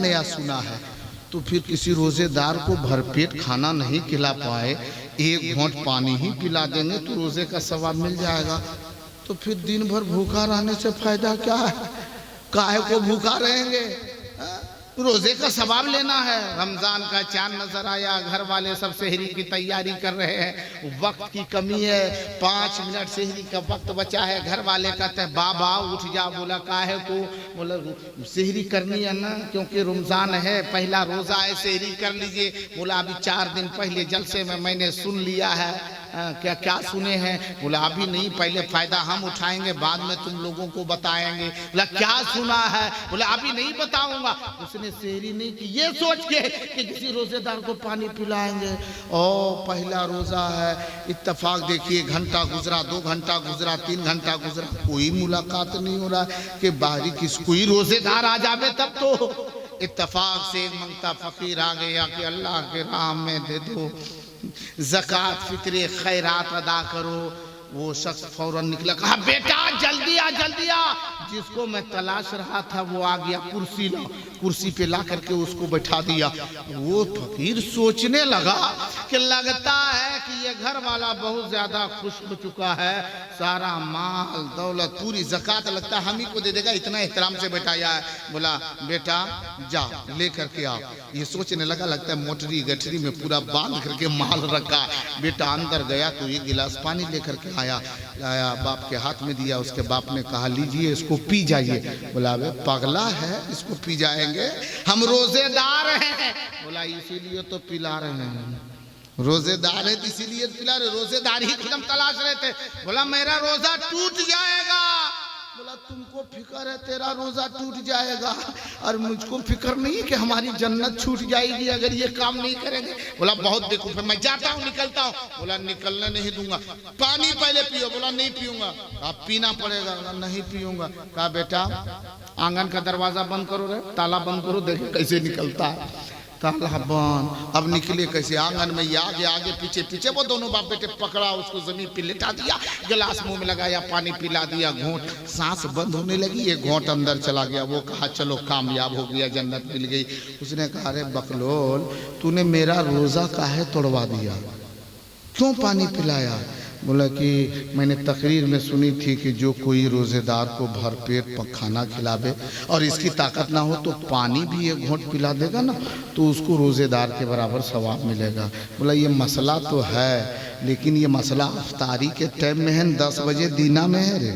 नया सुना है। तो फिर किसी रोजेदार को भरपेट खाना नहीं खिला पाए, एक घोंट पानी ही पिला देंगे तो रोजे का सवाब मिल जाएगा। तो फिर दिन भर भूखा रहने से फायदा क्या है? काहे को भूखा रहेंगे? रोजे का सवाब लेना है। रमजान का चांद नजर आया, घर वाले सब सेहरी की तैयारी कर रहे हैं, वक्त की कमी है, 5 मिनट सेहरी का वक्त बचा है। घर वाले कहते हैं बाबा उठ जा। बोला काहे को? बोला सेहरी करनी है ना, क्योंकि रमजान है, पहला रोजा है, सेहरी कर लीजिए। बोला अभी 4 दिन पहले जलसे में मैंने सुन लिया है। क्या क्या सुने हैं? बोला अभी नहीं, पहले फायदा हम उठाएंगे, बाद में तुम लोगों को बताएंगे। बोला क्या सुना है? बोला अभी नहीं बताऊंगा। उसने सेहरी नहीं की, ये सोच के कि किसी रोजेदार को पानी पिलाएंगे। ओ पहला रोजा है, इत्तेफाक देखिए घंटा गुजरा, 2 घंटा गुजरा, 3 घंटा गुजरा, कोई मुलाकात नहीं हो रहा कि बाहरी कोई रोजेदार आ जावे। तब तो इत्तेफाक से मंगता फकीर आ गया कि अल्लाह के राह में दे दो, ज़कात फिक्रे खैरात अदा करो। वो शख्स फौरन निकला, कहा बेटा जल्दी आ जल्दी आ। जिसको मैं तलाश रहा था वो आ गया, कुर्सी ला, कुर्सी पे ला करके उसको बैठा दिया। वो फकीर सोचने लगा कि लगता है कि ये घर वाला बहुत ज्यादा खुश हो चुका है, सारा माल दौलत पूरी ज़कात लगता है हम ही को दे देगा, इतना एहतराम से बैठाया है। बोला बेटा जा ले करके आओ। ये सोचने लगा लगता है मोटरी गठरी में पूरा बांध करके माल रखा। बेटा अंदर गया तो एक गिलास पानी लेकर के आया बाप के हाथ में दिया। उसके बाप ने कहा लीजिए इसको पी जाइए। बोला बे पगला है, इसको पी जाएंगे, हम रोजेदार हैं। बोला इसीलिए तो पिला रहे हैं, रोजेदार है इसीलिए पिला रहे, रोजेदार ही हम तलाश रहे थे। बोला मेरा रोजा टूट जाएगा। बोला तुमको फिक्र है तेरा रोजा टूट जाएगा, और मुझको फिक्र नहीं कि हमारी जन्नत छूट जाएगी अगर ये काम नहीं करेंगे। बोला बहुत बेवकूफ है, मैं जाता हूँ निकलता हूँ। बोला निकलने नहीं दूंगा, पानी पहले पियो। बोला नहीं पीऊंगा। आप पीना पड़ेगा। बोला नहीं पीऊंगा। कहा बेटा आंगन का दरवाजा बंद करो रे, ताला बंद करो, देखे कैसे निकलता है। ताला बंद, अब निकले कैसे? आंगन में ये आगे आगे पीछे पीछे, वो दोनों बाप बेटे पकड़ा, उसको जमीन पे लिटा दिया, गिलास मुंह में लगाया, पानी पिला दिया, घोंट, सांस बंद होने लगी, ये घोंट अंदर चला गया। वो कहा चलो कामयाब हो गया, जन्नत मिल गई। उसने कहा अरे बकलोल तूने मेरा रोजा काहे तोड़वा दिया, क्यों पानी पिलाया? बोला कि मैंने तकरीर में सुनी थी कि जो कोई रोज़ेदार को भरपेट खाना खिलावे और इसकी ताकत ना हो तो पानी भी एक घोंट पिला देगा ना तो उसको रोज़ेदार के बराबर सवाब मिलेगा। बोला ये मसला तो है, लेकिन ये मसला अफ्तारी के टाइम में है, 10 बजे दीना में है रे।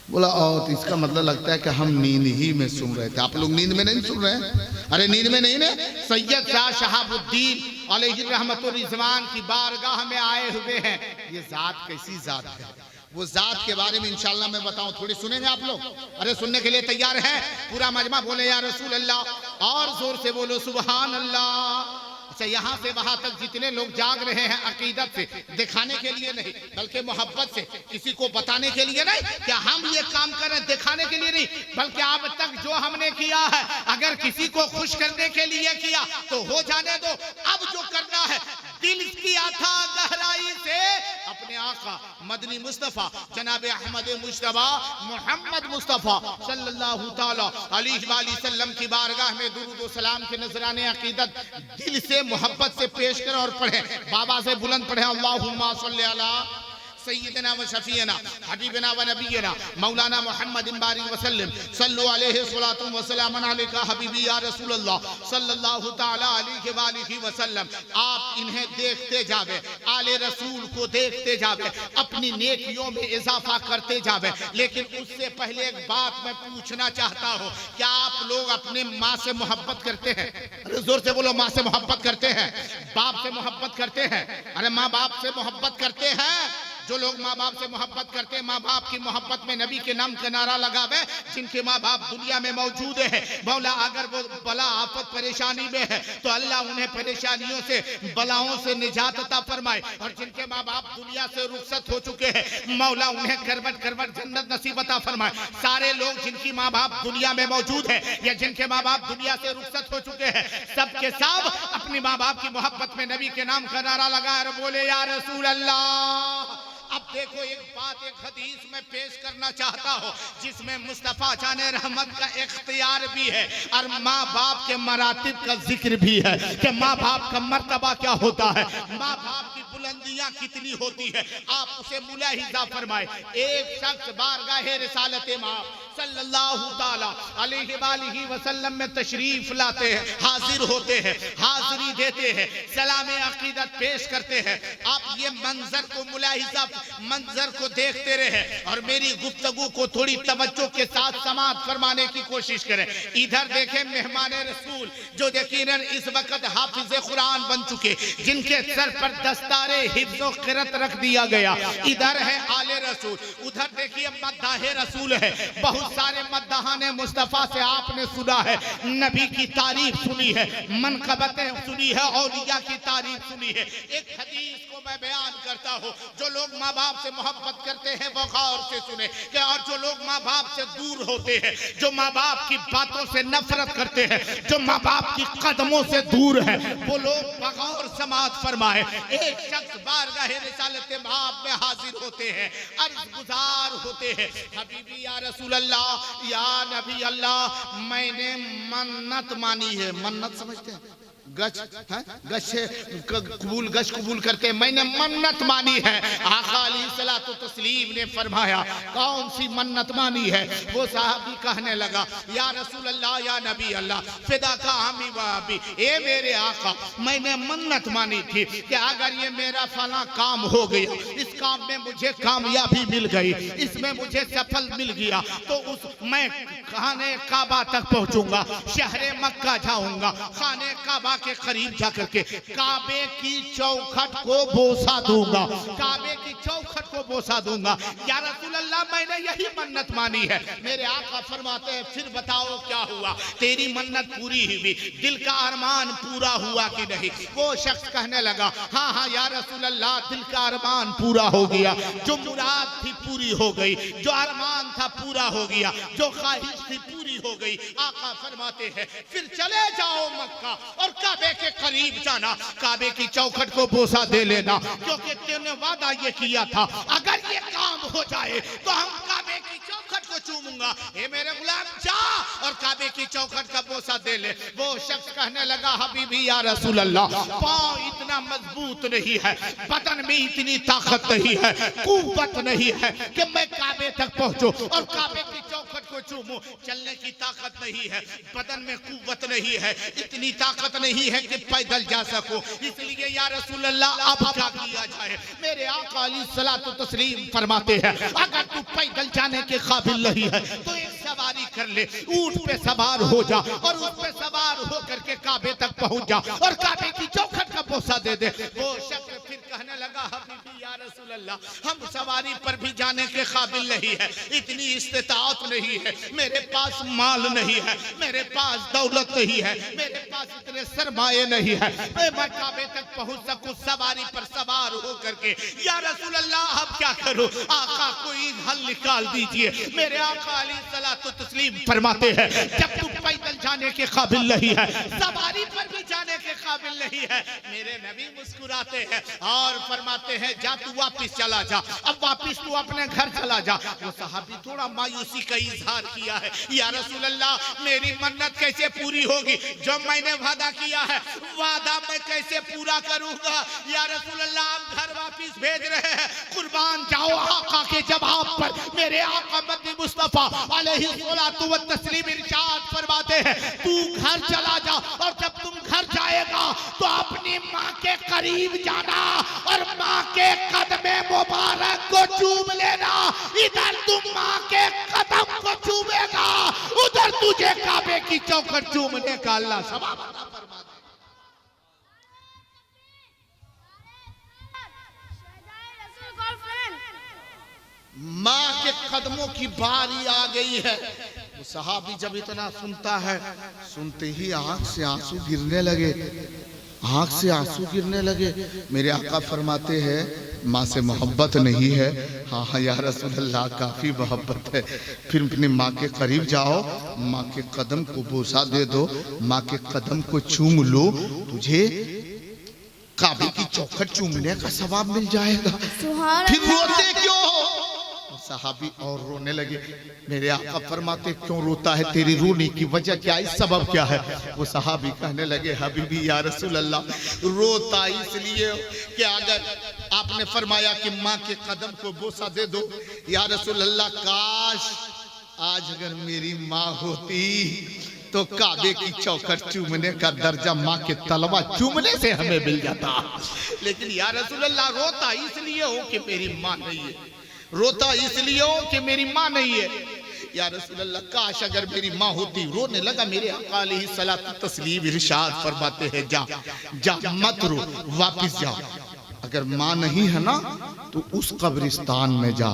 बोला और तो इसका मतलब लगता है कि हम नींद ही में सुन रहे थे। आप लोग नींद में नहीं सुन रहे हैं? अरे नींद में नहीं ने, सैयद शाह शहाबुद्दीन अलैहि रहमतुर रिजवान की बारगाह में आए हुए हैं। ये जात कैसी जात है, वो जात के बारे में इंशाल्लाह मैं बताऊं, थोड़ी सुनेंगे आप लोग? अरे सुनने के लिए तैयार हैं? पूरा मजमा बोले या रसूल अल्लाह, और जोर से बोलो सुभान अल्लाह। अच्छा यहाँ से वहां तक जितने लोग जाग रहे हैं अकीदत से, दिखाने के लिए नहीं बल्कि मोहब्बत से, किसी को बताने के लिए नहीं कि हम ये काम कर रहे हैं, दिखाने के लिए नहीं, बल्कि अब तक जो हमने किया है अगर किसी को खुश करने के लिए किया तो हो जाने दो। अब जो करना है दिल की अथाह गहराई से अपने आका मदनी मुस्तफ़ा जनाबे अहमद मुश्तबा मोहम्मद मुस्तफ़ा सल्लल्लाहु ताला अलैहि वसल्लम की बारगाह में दुरूद व सलाम के नजराने अकीदत दिल से मोहब्बत से पेश करें और पढ़ें। बाबा से बुलंद पढ़ें अल्लाहुम्मा सल्ली अला सय्यदना व शफीना हबीबना व नबीना मौलाना मुहम्मद बारिक वसल्लम सल्लु अलैहि सलातु व सलाम अलैका हबीबी या रसूल अल्लाह सल्लल्लाहु ताला अलैहि व आलिहि वसल्लम। आप इन्हें देखते जावे, आले रसूल को देखते जावे, अपनी नेकियों में इजाफा करते जावे। लेकिन उससे पहले एक बात मैं पूछना चाहता हूँ, क्या आप लोग अपने माँ से मोहब्बत करते हैं? अरे जोर से बोलो, माँ से मोहब्बत करते हैं? बाप से मोहब्बत करते हैं? अरे माँ बाप से मोहब्बत करते हैं? जो लोग माँ बाप से मोहब्बत करते हैं, माँ बाप की मोहब्बत में नबी के नाम का नारा लगावे, जिनके माँ बाप दुनिया में मौजूद है, मौला अगर वो बला आफत परेशानी में है तो अल्लाह उन्हें परेशानियों से बलाओं से निजात अता फरमाए, और जिनके माँ बाप दुनिया से रुखसत हो चुके हैं मौला उन्हें करवट करवट जन्नत नसीब अता फरमाए। सारे लोग जिनकी माँ बाप दुनिया में मौजूद है या जिनके माँ बाप दुनिया से रुखसत हो चुके हैं, सबके सब अपनी माँ बाप की मोहब्बत में नबी के नाम का नारा लगाए और बोले या रसूल अल्लाह अब देखो एक बात, एक हदीस में पेश करना चाहता हूँ जिसमें मुस्तफा जाने रहमत का इख्तियार भी है और माँ बाप के मरातिब का जिक्र भी है कि माँ बाप का मर्तबा क्या होता है, माँ बाप की बुलंदियां कितनी होती है। आप उसे मुलाहिजा फरमाए। एक शख्स बारगाह रिसालत माँ सल्लल्लाहु ताला अलैहि वसल्लम में तशरीफ लाते हैं, हाजिर होते हैं, हाजिरी देते हैं, सलाम अकीदत पेश करते हैं। आप ये मंजर को मुलाहिजा, मंजर को देखते रहे और मेरी गुफ्तगू को थोड़ी तवज्जो के साथ समाअत फरमाने की कोशिश करें। इधर देखें मेहमान रसूल जो यकीनन इस वक्त हाफिज कुरान बन चुके, जिनके सर पर दस्तारे हिफ्ज़ व क़िरात रख दिया गया। इधर है आले रसूल, उधर देखिए मद्दाहे रसूल है। बहुत सारे मद्दाहाने मुस्तफा से आपने सुना है, नबी की तारीफ सुनी है, मनक़बतें सुनी है, औलिया की तारीफ सुनी है। एक हदीस को मैं बयान करता हूँ, जो लोग माँ बाप से मोहब्बत करते हैं वो गौर से सुने कि, और जो लोग माँ बाप से दूर होते हैं, जो माँ बाप की बातों से नफरत करते हैं, जो माँ बाप की कदमों से दूर है, वो लोग बगौर समाअत फरमाए। एक शख्स बारगाह रिसालत बाप में हाजिर होते हैं, अर्ज़ गुजार होते हैं, हबीबी या रसूल अल्लाह, या नबी अल्लाह, मैंने मन्नत मानी है। मन्नत समझते हैं? गश है, गश से कबूल, गश कबूल करते हैं। मैंने मन्नत मानी है। आका अलैहिस्सलातु तस्लीम ने फरमाया, कौन सी मन्नत मानी है? वो साहबी कहने लगा, या रसूल अल्लाह, या नबी अल्लाह, फिदा का हामी वाबी, ए मेरे आका, मैंने मन्नत मानी थी कि अगर ये मेरा फला काम हो गया, इस काम में मुझे कामयाबी मिल गई, इसमें मुझे सफल मिल गया, तो उस मैं खाने काबा तक पहुंचूंगा, शहरे मक्का जाऊंगा, खाने काबा के करीब जाकर के काबे की चौखट को बोसा दूंगा, काबे की चौखट को बोसा दूंगा। या रसूल अल्लाह, मैंने यही मन्नत मानी है। मेरे आका फरमाते हैं, फिर बताओ क्या हुआ? तेरी मन्नत पूरी हुई, दिल का अरमान पूरा हुआ कि नहीं? वो शख्स कहने लगा, हाँ हाँ या रसूल अल्लाह, दिल का अरमान पूरा हो गया, जो मुराद थी पूरी हो गई, जो अरमान था पूरा हो गया, जो ख्वाहिश थी पूरी हो गई। आका फरमाते हैं, फिर चले जाओ मक्का और काबे के करीब जाना, काबे की चौखट को बोसा दे लेना, क्योंकि तूने वादा ये किया था, अगर ये काम हो जाए तो हम काबे की चौखट को चूमूंगा। ए मेरे गुलाम, जा और काबे की चौखट का बोसा दे ले। वो शख्स कहने लगा, हबीबी या रसूल अल्लाह, पाँव इतना मजबूत नहीं है, बदन में इतनी ताकत नहीं है, कुव्वत नहीं है कि मैं काबे तक पहुंचूं और काबे की चौखट को चूमूं। चलने की ताकत नहीं है, बदन में कुव्वत नहीं है, इतनी ताकत नहीं है कि पैदल जा सको। इसलिए या रसूल अल्लाह, अब क्या किया जाए? मेरे आका अलैहिस्सलातु तस्लीम फरमाते हैं, अगर तू पैदल जाने के काबिल नहीं है तो एक सवारी कर ले, ऊंट पे सवार हो जा और उस पे सवार हो करके काबे तक पहुंच जा और काबे की चौखट का बोसा दे दे। वो शख्स फिर कहने लगा, हबीबी या रसूल अल्लाह, हम सवारी पर भी जाने के काबिल नहीं है, इतनी इस्तिताअत नहीं है, मेरे पास माल नहीं है, मेरे पास दौलत नहीं है, मेरे पास इतने सरमाए नहीं है, मैं काबे तक पहुंच सकूं सवारी पर सवार हो करके। या रसूल अल्लाह, अब क्या करूं? आका कोई हल निकाल दीजिए। मेरे आका अलैहिस्सलातु तस्लीम फरमाते हैं, जब तू पैदल जाने के काबिल नहीं है, सवारी पर भी जाने के काबिल नहीं है, मेरे नबी मुस्कुराते हैं और फरमाते हैं, जा तू वापिस चला जा, अब वापिस तू अपने घर चला जा। वो सहाबी थोड़ा मायूसी का इजहार किया है, या रसूल अल्लाह, मेरी मन्नत कैसे पूरी होगी? जो मैंने वादा किया है, वादा मैं कैसे पूरा करूंगा? या रसूल अल्लाह, आप घर वापिस भेज रहे हैं, कुर्बान जाओ आका के जवाब पर। मेरे आका मदनी मुस्तफा अलैहिस्सलातु व तस्लीम इरशाद फरमाते हैं, तू घर चला जा और जब तुम घर जाएगा तो अपनी माँ के करीब जाना और माँ के कदमे मुबारक को चूम लेना। इधर तुम माँ के कदम को चूमेगा, उधर तुझे काबे की चौखट चूमने का अल्लाह सवाब अता फरमा दे। माँ के कदमों की बारी आ गई है। वो सहाबी जब इतना सुनता है, सुनते ही आंख से आंसू गिरने लगे, आंख से आंसू गिरने लगे। मेरे आका फरमाते हैं, माँ से मोहब्बत नहीं है? हाँ हाँ या रसूल अल्लाह, काफ़ी मोहब्बत है। फिर अपनी माँ के करीब जाओ, माँ के कदम को बोसा दे दो, माँ के कदम को चूम लो, तुझे काबे की चौखट चूमने का सवाब मिल जाएगा। सुभान फिर अल्लाह। रोते क्यों हो? सहाबी और रोने लगे। मेरे आका फरमाते क्यों रोता है, तेरी रोने की वजह क्या है, सबब क्या है? वो सहाबी कहने लगे हबीबी या रसूल अल्लाह, रोता इसलिए कि अगर आपने फरमाया कि माँ के कदम को बोसा दे दो, या रसूल अल्लाह काश आज अगर मेरी माँ होती तो काबे की चौखट चूमने का दर्जा माँ के तलवा चूमने से हमें मिल जाता। लेकिन या रसूल अल्लाह रोता इसलिए हो कि मेरी माँ नहीं है, रोता इसलिए हो कि मेरी माँ नहीं है। या रसूल अल्लाह काश अगर मेरी माँ होती। रोने लगा। मेरे आका अलैहिस्सलातु तस्लीम इरशाद फरमाते हैं जा जा मत रो, वापिस जा। अगर माँ नहीं है ना तो उस कब्रिस्तान में जा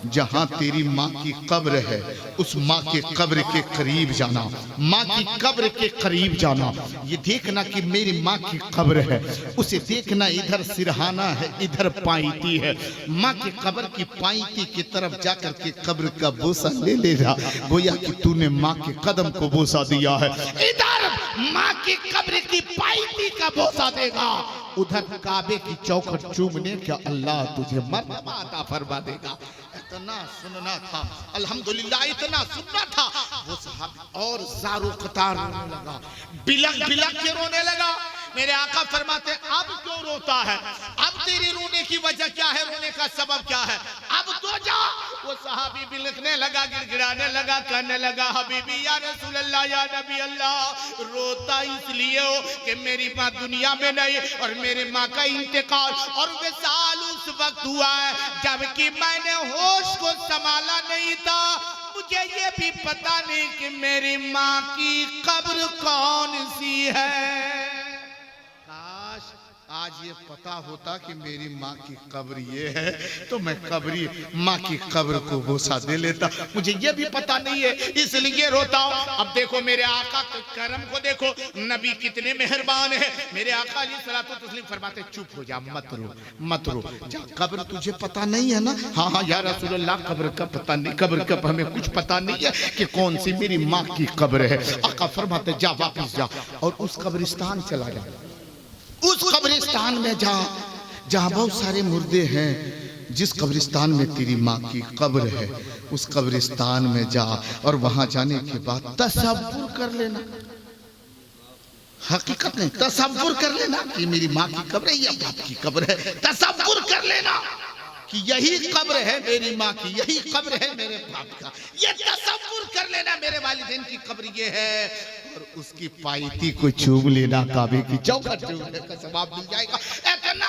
जहां तेरी माँ की कब्र है, उस माँ के कब्र के करीब जाना, माँ की कब्र के करीब जाना। ये देखना कि मेरी माँ की कब्र है, उसे देखना इधर सिरहाना है, इधर पाईती है। माँ की कब्र की पाईती की तरफ जाकर के कब्र का बोसा ले लेना, गोया कि तूने माँ के कदम को बोसा दिया है। इधर माँ की कब्र की पाईती का बोसा देगा, उधर काबे की चौखट चूमने का अल्लाह तुझे मर्तबा अता फरमा देगा। इतना सुनना था, अल्हम्दुलिल्लाह इतना सुनना था। वो साहब और ज़ारो कतार रोने लगा, बिलक बिलक के रोने लगा। मेरे आका फरमाते अब क्यों रोता है, अब तेरी रोने की वजह क्या है, रोने का सबब क्या है, अब तो जा। वो सहाबी भी लिखने लगा, गिड़गिड़ाने लगा, कहने लगा हबीबी या रसूल अल्लाह या नबी अल्लाह, रोता इसलिए हो कि मेरी माँ दुनिया में नहीं और मेरे माँ का इंतकाल और विसाल उस वक्त हुआ है जबकि मैंने होश को संभाला नहीं था। मुझे ये भी पता नहीं कि मेरी माँ की कब्र कौन सी है। काश आज ये पता होता कि मेरी माँ की कब्र ये है तो मैं कब्री माँ की कब्र को बोसा दे लेता। मुझे ये भी पता नहीं है इसलिए रोता हूँ। अब देखो मेरे आका के करम को देखो, नबी कितने मेहरबान है। मेरे आका अलैहिस्सलातु तस्लीम फरमाते चुप हो जा, मत रो मत रो, जा कब्र तुझे पता नहीं है ना? हाँ हाँ या रसूल अल्लाह कब्र का पता नहीं, कब्र का हमें कुछ पता नहीं है कि कौन सी मेरी माँ की कब्र है। आका फरमाते जा वापिस जा और उस कब्रिस्तान चला जा, उस कब्रिस्तान में जा जहां बहुत सारे मुर्दे हैं। जिस कब्रिस्तान में तेरी माँ की कब्र है उस कब्रिस्तान में जा और वहां जाने के बाद तसव्वुर कर लेना, हकीकत नहीं तसव्वुर कर लेना कि मेरी माँ की कब्र है या बाप की कब्र है। तसव्वुर कर लेना कि यही कब्र है मेरी माँ की, यही कब्र है मेरे बाप का। ये तसव्वुर कर लेना मेरे वालिदैन की कब्र ये है और उसकी पायती को चूम लेना, काबे की चौखट चूमने का सवाब मिल जाएगा। इतना